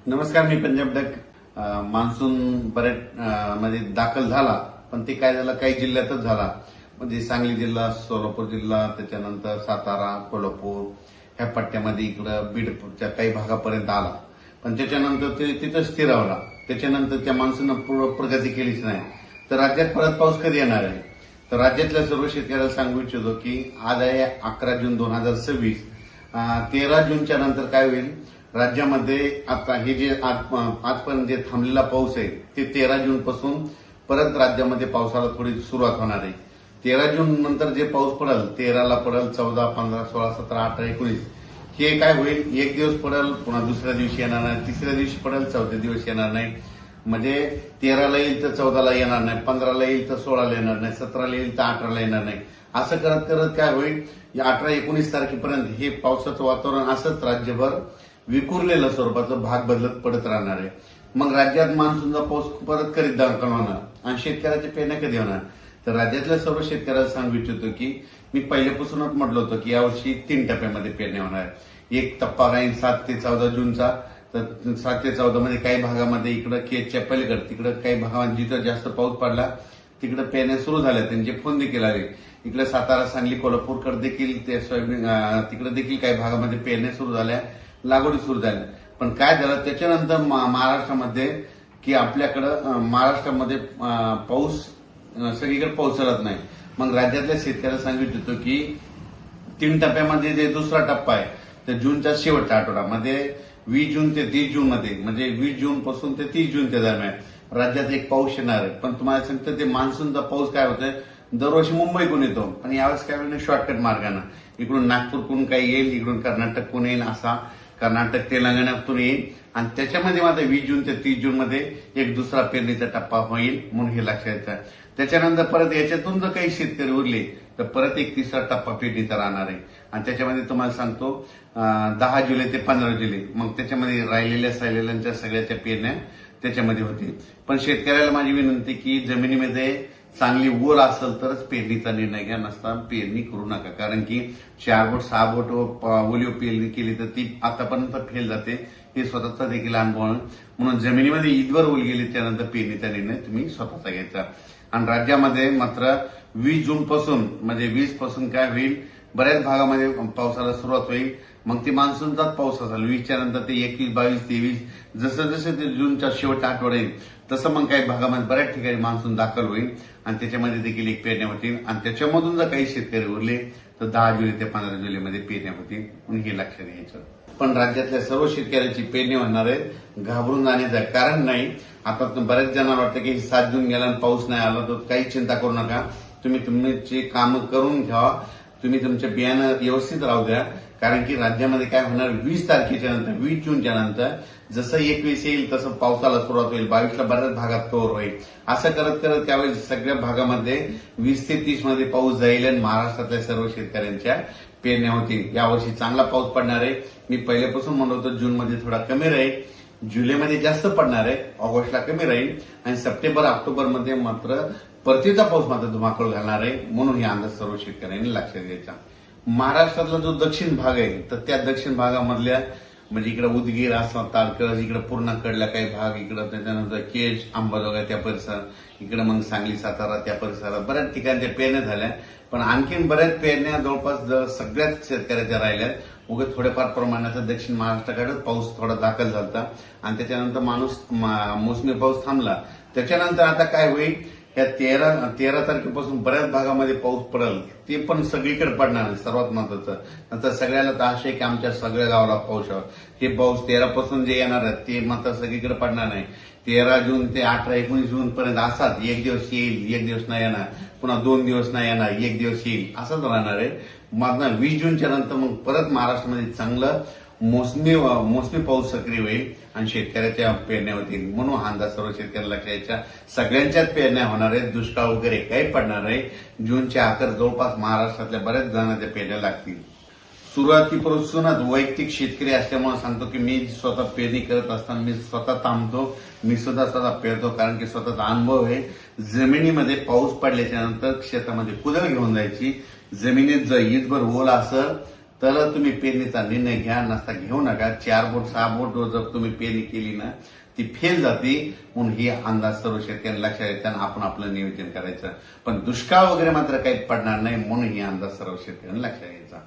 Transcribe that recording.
नमस्कार, मी Punjab duck. Monsoon बऱ्याच मध्ये दाखल झाला, पण ते काय झालं, काही जिल्ह्यातच झाला. म्हणजे सांगली जिल्हा, सोलापूर जिल्हा, त्याच्यानंतर सातारा, कोल्हापूर ह्या पट्ट्यामध्ये इकडं बीडच्या काही भागापर्यंत आला. पण त्याच्यानंतर ते तिथं स्थिरावला. त्याच्यानंतर त्या मान्सूननं पूर्ण प्रगती केलीच नाही. तर राज्यात परत पाऊस कधी येणार आहे? तर राज्यातल्या सर्व शेतकऱ्याला सांगू इच्छितो की आज आहे 11 जून 2026. 13 जूनच्या नंतर काय होईल, राज्यामध्ये आता हे जे आजपर्यंत जे थांबलेला पाऊस आहे ते 13 जून पासून परत राज्यामध्ये पावसाला थोडी सुरुवात होणार आहे. 13 जून नंतर जे पाऊस पडेल, 13ला पडेल, 14, 15, 16, 17, 18, 19 हे काय होईल, एक दिवस पडेल, पुन्हा दुसऱ्या दिवशी येणार नाही, तिसऱ्या दिवशी पडेल, चौथ्या दिवशी येणार नाही. म्हणजे 13ला येईल तर 14ला येणार नाही, 15ला येईल तर 16ला येणार नाही, 17ला येईल तर 18ला येणार नाही. असं करत करत काय होईल, या 18-19 तारखेपर्यंत हे पावसाचं वातावरण असंच राज्यभर विखुरलेलं स्वरूपाचं भाग बदलत पडत राहणार आहे. मग राज्यात मान्सूनचा पाऊस परत करीत दाखल होणार आणि शेतकऱ्याच्या पेरण्या कधी होणार? तर राज्यातल्या सर्व शेतकऱ्याला सांगू इच्छितो की मी पहिल्यापासूनच म्हटलं होतं की यावर्षी 3 टप्प्यामध्ये पेरण्या होणार. एक टप्पा राहील 7 ते 14 जूनचा. तर 7 ते 14 मध्ये काही भागामध्ये इकडं केजच्या पलीकडे तिकडं काही भागामध्ये जिथं जास्त पाऊस पडला तिकडे पेरण्या सुरू झाल्या, त्यांचे फोन देखील आले. इकडे सातारा, सांगली, कोल्हापूरकडे देखील ते सोयाबीन तिकडे देखील काही भागामध्ये पेरण्या सुरू झाल्या, लागवडी सुरू झाल्या. पण काय झालं त्याच्यानंतर महाराष्ट्रामध्ये की आपल्याकडं महाराष्ट्रामध्ये पाऊस सगळीकडे पोहोचत नाही. मग राज्यातल्या शेतकऱ्याला सांगू इच्छितो की 3 टप्प्यामध्ये जे दुसरा टप्पा आहे तर जूनच्या शेवटच्या आठवड्यामध्ये 20 जून ते 30 जून मध्ये, म्हणजे 20 जून पासून ते 30 जूनच्या दरम्यान राज्यात एक पाऊस येणार आहे. पण तुम्हाला सांगतो ते मान्सूनचा पाऊस काय होतोय, दरवर्षी मुंबईकडून येतो, पण यावेळेस काय होईल, शॉर्टकट मार्गानं इकडून नागपूरकडून काही येईल, इकडून कर्नाटककडून येईल, असा कर्नाटक तेलंगणातून येईल. आणि त्याच्यामध्ये मात्र 20 जून ते 30 जून मध्ये एक दुसरा पेरणीचा टप्पा होईल, म्हणून हे लक्षात येतं. त्याच्यानंतर परत याच्यातून जर काही शेतकरी उरले तर परत एक तिसरा टप्पा पेरणीचा राहणार आहे. आणि त्याच्यामध्ये तुम्हाला सांगतो 10 जुलै ते 15 जुलै, मग त्याच्यामध्ये राहिलेल्या सायलेल्यांच्या सगळ्याच्या पेरण्या त्याच्यामध्ये होतील. पण शेतकऱ्याला माझी विनंती की जमिनीमध्ये चांगली ओल असेल तरच पेरणीचा निर्णय घ्या, नसता पेरणी करू नका. कारण की 4 बोट 6 बोट ओलीव पेरणी केली तर ती आतापर्यंत फेल जाते, हे स्वतःचा देखील अनुभव आहे. म्हणून जमिनीमध्ये ईदवर ओल गेली त्यानंतर पेरणीचा निर्णय तुम्ही स्वतःचा घ्यायचा. आणि राज्यामध्ये मात्र 20 जून पासून, म्हणजे 20 पासून काय होईल, बऱ्याच भागामध्ये पावसाला सुरुवात होईल. मग ते मान्सूनचाच पाऊस असेल. 20च्या नंतर ते 21, 22, 23 जसं जसं ते जूनच्या शेवटच्या आठवडा येईल तसं मग काही भागामध्ये बऱ्याच ठिकाणी मान्सून दाखल होईल आणि त्याच्यामध्ये देखील एक पेरण्या होतील. आणि त्याच्यामधून जर काही शेतकरी उरले तर 10 जुलै ते 15 जुलैमध्ये पेरण्या होतील, म्हणून हे लक्षात घ्यायचं. पण राज्यातल्या सर्व शेतकऱ्यांची पेरणी होणार आहे, घाबरून जाण्याचं कारण नाही. आता बऱ्याच जणांना वाटतं की 7 जून गेला आणि पाऊस नाही आला, तर काही चिंता करू नका. तुम्ही तुमची कामं करून घ्या, तुम्ही तुमचे बियाणं व्यवस्थित राहू द्या. कारण की राज्यामध्ये काय होणार, 20 तारखेच्या नंतर, 20 जूनच्या नंतर जसं 21 येईल तसं पावसाला सुरुवात होईल. 22ला बऱ्याच भागात कव्हर होईल. असं करत करत त्यावेळेस सगळ्या भागामध्ये 20 ते 30 मध्ये पाऊस जाईल आणि महाराष्ट्रातल्या सर्व शेतकऱ्यांच्या पेरण्या होतील. यावर्षी चांगला पाऊस पडणार आहे. मी पहिल्यापासून म्हणत होतो जूनमध्ये थोडा कमी राहील, जुलैमध्ये जास्त पडणार आहे, ऑगस्टला कमी राहील आणि सप्टेंबर ऑक्टोबरमध्ये मात्र परतीचा पाऊस मात्र धुमाकूळ घालणार आहे. म्हणून हे अंदाज सर्व शेतकऱ्यांनी लक्षात घ्यायचा. महाराष्ट्रातला जो दक्षिण भाग आहे तर त्या दक्षिण भागामधल्या, म्हणजे इकडे उदगीर, आसाम, तारकर्ली, इकडे पूर्णा कडला काही भाग, इकडे त्याच्यानंतर केज, अंबाजोगाई त्या परिसरात, इकडे मग सांगली, सातारा त्या परिसरात बऱ्याच ठिकाणी त्या पेरण्या झाल्या. पण आणखीन बऱ्याच पेरण्या जवळपास सगळ्याच शेतकऱ्याच्या राहिल्या. उगाच थोड्याफार प्रमाणात दक्षिण महाराष्ट्राकडे पाऊस थोडा दाखल झाला आणि त्याच्यानंतर मोसमी पाऊस थांबला. त्याच्यानंतर आता काय होईल, या 13 तारखेपासून बऱ्याच भागामध्ये पाऊस पडेल, ते पण सगळीकडे पडणार आहे. सर्वात महत्वाचं नंतर सगळ्याला तर आशा आहे की आमच्या सगळ्या गावाला पाऊस हवा. हे पाऊस 13 पासून जे येणार आहे ते मात्र सगळीकडे पडणार नाही. 13 जून ते 18-19 जून पर्यंत असाच एक दिवस येईल, एक दिवस नाही येणार, पुन्हा 2 दिवस नाही येणार, एक दिवस येईल, असंच राहणार आहे. मग 20 जूनच्या नंतर मग परत महाराष्ट्रामध्ये चांगलं मोसमी पाऊस सक्रिय होईल आणि शेतकऱ्याच्या पेरण्या होतील. म्हणून हा अंदाज सर्व शेतकऱ्याला लक्षात, सगळ्यांच्याच पेरण्या होणार आहेत. दुष्काळ वगैरे काही पडणार नाही. जूनच्या अखेर जवळपास महाराष्ट्रातल्या बऱ्याच जणांच्या पेरण्या लागतील. सुरुवातीपासूनच वैयक्तिक शेतकरी असल्यामुळे सांगतो की मी स्वतः पेरणी करत असताना मी स्वतः थांबतो, मी स्वतः पेरतो. कारण की स्वतःचा अनुभव आहे. जमिनीमध्ये पाऊस पडल्याच्या नंतर शेतामध्ये कुदळ घेऊन जायची. जमिनीत जर ईदभर ओल असेल तर तुम्ही पेरणीचा निर्णय घ्या, नसता घेऊ नका. 4 बोट 6 बोट जर तुम्ही पेरणी केली ना ती फेल जाते. म्हणून ही अंदाज सर्व शेतकऱ्यांना लक्षात येतं आणि आपण आपलं नियोजन करायचं. पण दुष्काळ वगैरे मात्र काही पडणार नाही म्हणून ही अंदाज सर्व शेतकऱ्यांना लक्षात यायचा.